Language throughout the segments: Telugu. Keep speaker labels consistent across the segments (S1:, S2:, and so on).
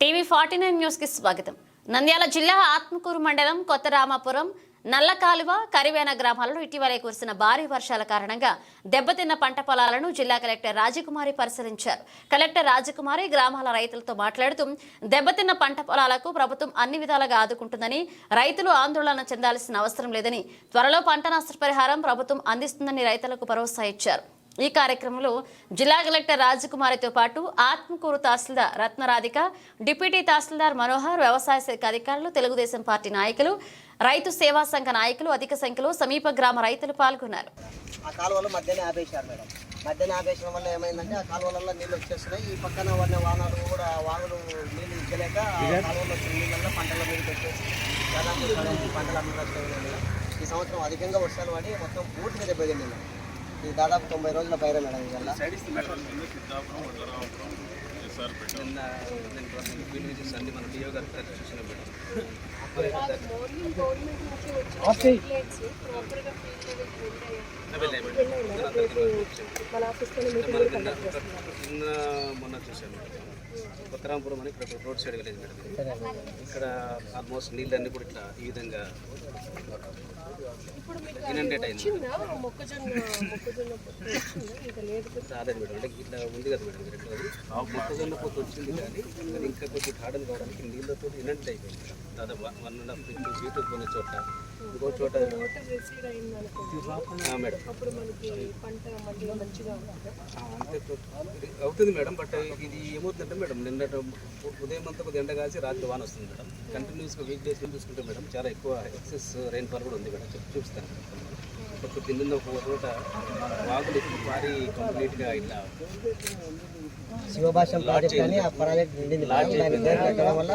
S1: టీవీ49 న్యూస్ కి స్వాగతం. నంద్యాల జిల్లా ఆత్మకూరు మండలం కొత్తరామాపురం, నల్లకాలువ, కరివేన గ్రామాలలో ఇటీవలే కురిసిన భారీ వర్షాల కారణంగా దెబ్బతిన్న పంట పొలాలను జిల్లా కలెక్టర్ రాజకుమారి పరిశీలించారు. కలెక్టర్ రాజకుమారి గ్రామాల రైతులతో మాట్లాడుతూ దెబ్బతిన్న పంట పొలాలకు ప్రభుత్వం అన్ని విధాలుగా ఆదుకుంటుందని, రైతులు ఆందోళన చెందాల్సిన అవసరం లేదని, త్వరలో పంట నష్టపరిహారం ప్రభుత్వం అందిస్తుందని రైతులకు భరోసా ఇచ్చారు. ఈ కార్యక్రమంలో జిల్లా కలెక్టర్ రాజకుమారితో పాటు ఆత్మకూరు తహసీల్దార్ రత్నరాధిక, డిప్యూటీ తహసీల్దార్ మనోహర్, వ్యవసాయ శాఖ అధికారులు, తెలుగుదేశం పార్టీ నాయకులు, రైతు సేవా సంఘ నాయకులు అధిక సంఖ్యలో సమీప గ్రామ రైతులు పాల్గొన్నారు.
S2: ఆ కాలువలో మధ్యనే ఆపేశారు మేడం. మధ్యన ఆపేయడం వల్ల ఏమైందంటే ఆ కాలువలలో నీళ్ళు వచ్చేస్తున్నాయి. ఈ పక్కన ఉన్న వాహనాలు కూడా వాగులు నీళ్ళు ఇచ్చలేక కాలువలో వచ్చిన నీళ్ళల్లో పంటల మీద పెట్టేసి దాదాపు పంటలు అమ్ముకొస్తాయి. ఈ సంవత్సరం అధికంగా వర్షాలు పడి మొత్తం పూర్తిగా దెబ్బతింది మేడం. ఇది దాదాపు 90 రోజుల పైన మేడం. ఇవల్ల
S3: మొన్న చూసాను కొత్తరాంపురం అని ఇక్కడ రోడ్ సైడ్ విలేజ్ మేడం. ఇక్కడ ఆల్మోస్ట్ నీళ్ళన్నీ కూడా ఇట్లా ఈ విధంగా ఇనండేట్ అయింది. రాలేదు మేడం. అంటే ఇట్లా ఉంది కదా మేడం. మొక్కజొన్న పొత్తు వచ్చింది కానీ అది ఇంకా కొంచెం గార్డెన్ కావడానికి నీళ్ళతో ఇనండేట్ అయిపోయింది. దాదాపు 1.5 ఫీట్ కొన్ని చోట, ఇంకో చోట మేడం అవుతుంది మేడం. బట్ ఇది ఏమవుతుందంటే మేడం, నిన్న ఉదయం అంతా కొద్దిగా ఎండ కాసి రాత్రి వాన వస్తుంది మేడం. కంటిన్యూస్గా వీక్ డేస్ చూసుకుంటే మేడం చాలా ఎక్కువ ఎక్సెస్ రెయిన్ఫాల్ కూడా ఉంది మేడం. చూపిస్తాను ఇప్పుడు కింద ఒక చోట వాగులు భారీ కంప్లీట్గా ఇట్లా
S2: శివభాషం ప్రాజెక్ట్ అని ఆ ప్రాజెక్ట్ నిండింది. కట్టడం వల్ల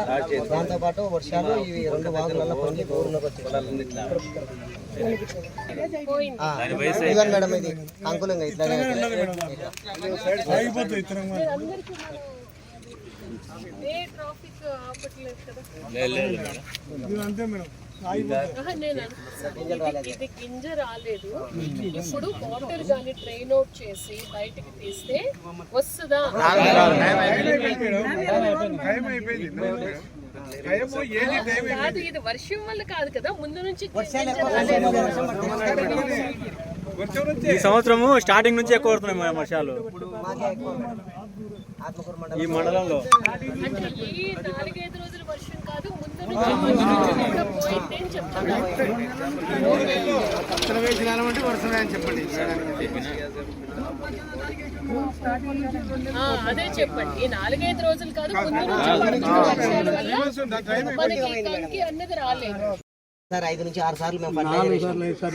S2: దాంతోపాటు వర్షాలు ఇవి రెండు వాగులలో పొంగి ఊరిలోకి వచ్చి
S3: ఇట్లా
S2: ఇవ్వండి మేడం. ఇది అంకులంగా ఇట్లానే
S4: ఇది గింజ రాలేదు. ఇప్పుడు వాటర్ గాని ట్రైన్ అవుట్ చేసి బయటికి తీస్తే వస్తుందా? కాదు, ఇది వర్షం వల్ల కాదు కదా, ముందు నుంచి
S5: ఈ సంవత్సరము స్టార్టింగ్ నుంచి ఎక్కువ పడుతున్నాయి వర్షాలు ఈ మండలంలో.
S4: అంటే ఈ 4-5 రోజుల వర్షం కాదు, ముందు నుంచి పోయింది అని చెప్తాను. అదే చెప్పండి. 4-5 రోజులు కాదు, ముందు నుంచి వర్షాల వల్ల మనకి అన్నది రాలేదు.
S2: 5 నుంచి 6 సార్లు మేము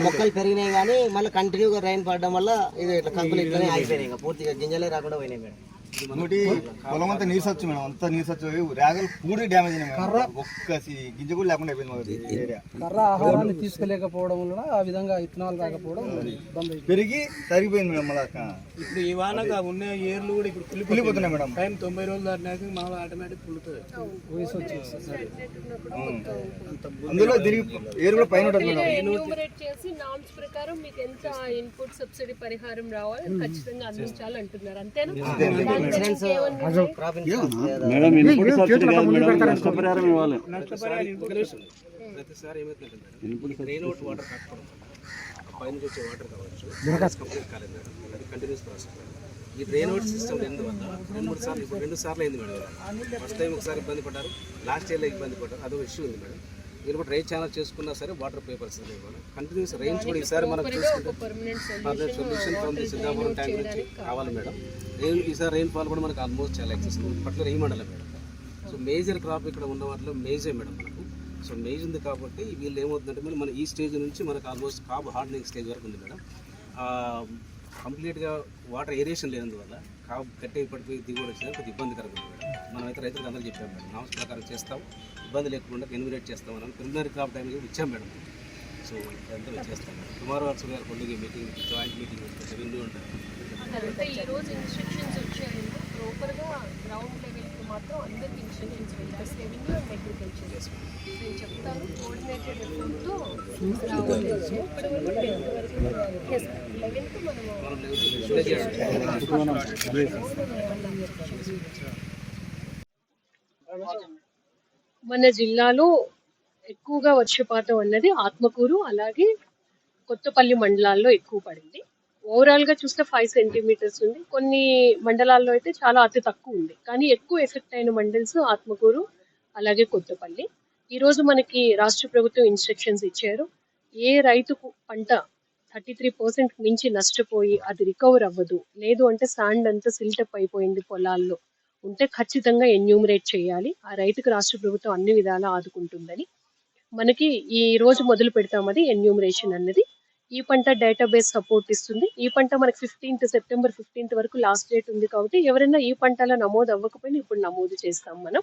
S2: మొక్కలు పెరిగినాయి కానీ మళ్ళీ కంటిన్యూగా రైన్ పడడం వల్ల ఇది ఇట్లా కంకులు ఇట్లనే అయిపోయినాయి. పూర్తిగా గింజలే రాకుండా పోయినాయి మేడం.
S6: ఇంకోటి పొలం అంతా నీరు సచ్చు మేడం. అంతా నీరు సచ్చు రేగలు పూర్తి డ్యామేజ్ అయినాయి. ఒక్క గింజ కూడా లేకుండా అయిపోయింది.
S7: కర్ర ఆహారాన్ని తీసుకోలేకపోవడం వల్ల ఆ విధంగా ఇత్తనాలు రాకపోవడం
S6: పెరిగి తరిగిపోయింది మేడం. మళ్ళీ
S7: ఇప్పుడు ఈ వానగా ఉన్న ఏర్లు కూడా ఇప్పుడు
S6: కులిపోతున్నాయి మేడం.
S7: టైం 90 రోజులు దాటినాక మామూలు ఆటోమేటిక్ పులుతుంది. వయసు వచ్చేస్తుంది.
S6: అందులో తిరిగి ఏరు కూడా పైన ఉంటుంది మేడం.
S4: ఎన్యూమరేట్ చేసి నామ్స్ ప్రకారం మీకు ఎంత ఇన్పుట్ సబ్సిడీ పరిహారం రావాలి ఖచ్చితంగా అందించాలి అంటున్నారు. అంతేనా?
S3: ప్రతిసారి ఏమవుతుందంటే రెయిన్ అవుట్ వాటర్ కాకపోవడం, పైన వచ్చే వాటర్ కావచ్చు, కంప్లీట్ కాలేదు మేడం. అది కంటిన్యూస్ ప్రాసెస్. ఈ రెయిన్ అవుట్ సిస్టమ్ ఎందువల్ల 2-3 సార్లు, ఇప్పుడు 2 సార్లు అయింది మేడం. ఫస్ట్ టైం ఒకసారి ఇబ్బంది పడ్డారు, లాస్ట్ ఇయర్లో ఇబ్బంది పడ్డారు. అదో ఇష్యూ ఉంది మేడం. మీరు కూడా రైన్ ఛానల్ చేసుకున్నా సరే వాటర్ పేపర్స్ కంటిన్యూస్ రైన్స్ కూడా ఈసారి మనకు చూసుకుంటే permanent solution from the Siddhapuram tank నుంచి కావాలి మేడం. ఈసారి రెయిన్ఫాల్ కూడా మనకు ఆల్మోస్ట్ చాలా ఎక్సెస్ పట్ల ఈ మండలం మేడం. సో మేజర్ క్రాప్ ఇక్కడ ఉన్న వాటిలో మేజే మేడం మనకు. సో మేజ్ ఉంది కాబట్టి వీళ్ళు ఏమవుతుందంటే మన ఈ స్టేజ్ నుంచి మనకు ఆల్మోస్ట్ కాబ్ హార్డనింగ్ స్టేజ్ వరకు ఉంది మేడం. కంప్లీట్గా వాటర్ ఏరియేషన్ లేనందువల్ల కాబ్ కట్టే పడిపోయి దిగుబడి వచ్చినా కొద్దిగా ఇబ్బందికరంగా ఉంది మేడం. మనమైతే రైతులకు అందరూ చెప్పాం మేడం, నామ్స్ ప్రకారం చేస్తాం, ఇబ్బంది లేకుండా ఎన్యూమరేట్ చేస్తాం అని ప్రిలిమినరీ క్రాప్ టైం ఇచ్చాం మేడం. సో ఇదంతా చేస్తాం మేడం. టుమారో ఆల్సో గారు పండుగ మీటింగ్, జాయింట్ మీటింగ్ ఉంటుంది, ఉంటారు.
S4: ఈరోజు ఇన్స్ట్రక్షన్స్ వచ్చాయి. ప్రాపర్గా గ్రౌండ్ లెవెల్కి మాత్రం అందరికి ఇన్స్ట్రక్షన్స్ వెళ్ళారు. రెవెన్యూ అండ్ అగ్రికల్చర్ నేను చెప్తాను. కోఆర్డినేటెడ్ ఎఫర్ట్తో రావాలి. ఇప్పటి వరకు 10th వరకు 11th మనము మన జిల్లాలో ఎక్కువగా వర్షపాతం అన్నది ఆత్మకూరు అలాగే కొత్తపల్లి మండలాల్లో ఎక్కువ పడింది. ఓవరాల్ గా చూస్తే 5 సెంటీమీటర్స్ ఉంది. కొన్ని మండలాల్లో అయితే చాలా అతి తక్కువ ఉంది. కానీ ఎక్కువ ఎఫెక్ట్ అయిన మండల్స్ ఆత్మకూరు అలాగే కొత్తపల్లి. ఈ రోజు మనకి రాష్ట్ర ప్రభుత్వం ఇన్స్ట్రక్షన్స్ ఇచ్చారు. ఏ రైతుకు పంట 33% మించి నష్టపోయి అది రికవర్ అవ్వదు, లేదు అంటే శాండ్ అంతా సిల్టప్ అయిపోయింది పొలాల్లో ఉంటే ఖచ్చితంగా ఎన్యూమరేట్ చేయాలి. ఆ రైతుకు రాష్ట్ర ప్రభుత్వం అన్ని విధాలా ఆదుకుంటుందని మనకి ఈ రోజు మొదలు పెడతాం. అది ఎన్యూమరేషన్ అన్నది ఈ పంట డేటాబేస్ సపోర్ట్ ఇస్తుంది. ఈ పంట మనకి సెప్టెంబర్ 15 వరకు లాస్ట్ డేట్ ఉంది కాబట్టి ఎవరైనా ఈ పంటలో నమోదు అవ్వకపోయినా ఇప్పుడు నమోదు చేస్తాం. మనం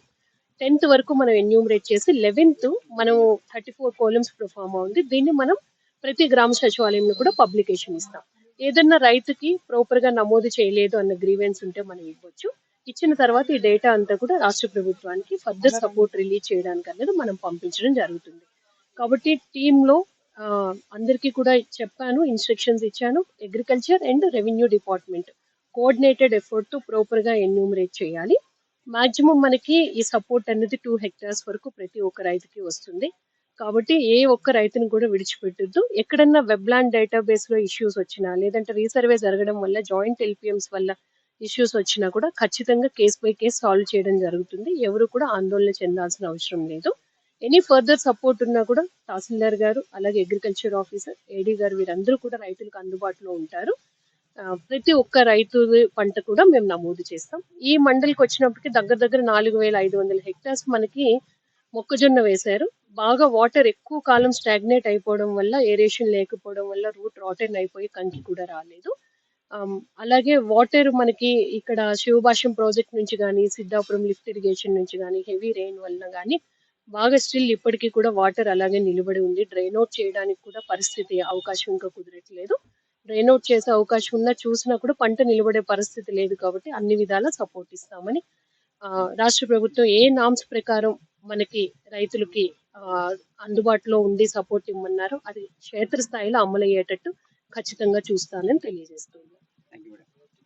S4: 10th వరకు మనం ఎన్యూమరేట్ చేసి 11th మనం 34 కాలమ్స్ ప్రొఫార్మా ఉంది. దీన్ని మనం ప్రతి గ్రామ సచివాలయంలో కూడా పబ్లికేషన్ ఇస్తాం. ఏదన్నా రైతుకి ప్రాపర్ గా నమోదు చేయలేదు అన్న గ్రీవెన్స్ ఉంటే మనం ఇవ్వచ్చు. ఇచ్చిన తర్వాత ఈ డేటా అంతా కూడా రాష్ట్ర ప్రభుత్వానికి ఫర్దర్ సపోర్ట్ రిలీజ్ చేయడానికి అనేది మనం పంపించడం జరుగుతుంది. కాబట్టి టీంలో అందరికీ కూడా చెప్పాను, ఇన్స్ట్రక్షన్స్ ఇచ్చాను. Agriculture and revenue department coordinated effort తో ప్రాపర్ గా ఎన్యూమరేట్ చేయాలి. మాక్సిమం మనకి ఈ సపోర్ట్ అనేది 2 hectares వరకు ప్రతి ఒక్క రైతుకి వస్తుంది. కాబట్టి ఏ ఒక్క రైతుని కూడా విడిచిపెట్టొద్దు. ఎక్కడన్నా వెబ్లాండ్ డేటాబేస్ లో ఇష్యూస్ వచ్చినా లేదంటే రీసర్వే జరగడం వల్ల జాయింట్ ఎల్పిఎంస్ వల్ల ఇష్యూస్ వచ్చినా కూడా ఖచ్చితంగా కేస్ బై కేస్ సాల్వ్ చేయడం జరుగుతుంది. ఎవరు కూడా ఆందోళన చెందాల్సిన అవసరం లేదు. ఎనీ ఫర్దర్ సపోర్ట్ ఉన్నా కూడా తహసీల్దార్ గారు అలాగే అగ్రికల్చర్ ఆఫీసర్ ఏడీ గారు వీరందరూ కూడా రైతులకు అందుబాటులో ఉంటారు. ప్రతి ఒక్క రైతు పంట కూడా మేము నమోదు చేస్తాం. ఈ మండలికి వచ్చినప్పటికి దగ్గర 4,500 hectares మనకి మొక్కజొన్న వేశారు. బాగా వాటర్ ఎక్కువ కాలం స్టాగ్నేట్ అయిపోవడం వల్ల, ఏరేషన్ లేకపోవడం వల్ల రూట్ రాటెన్ అయిపోయి కంకి కూడా రాలేదు. అలాగే వాటర్ మనకి ఇక్కడ శివభాష్యం ప్రాజెక్ట్ నుంచి కానీ సిద్ధాపురం లిఫ్ట్ ఇరిగేషన్ నుంచి కానీ హెవీ రెయిన్ వల్ల కానీ బాగా స్టిల్ ఇప్పటికీ కూడా వాటర్ అలాగే నిలబడి ఉంది. డ్రైన్ అవుట్ చేయడానికి కూడా పరిస్థితి అవకాశం ఇంకా కుదరట్లేదు. డ్రైన్ అవుట్ చేసే అవకాశం ఉన్నా చూసినా కూడా పంట నిలబడే పరిస్థితి లేదు. కాబట్టి అన్ని విధాలా సపోర్ట్ ఇస్తామని రాష్ట్ర ప్రభుత్వం ఏ నామ్స్ ప్రకారం మనకి రైతులకి అందుబాటులో ఉండి సపోర్ట్ ఇవ్వమన్నారో అది క్షేత్రస్థాయిలో అమలు అయ్యేటట్టు ఖచ్చితంగా చూస్తానని తెలియజేస్తున్నాను.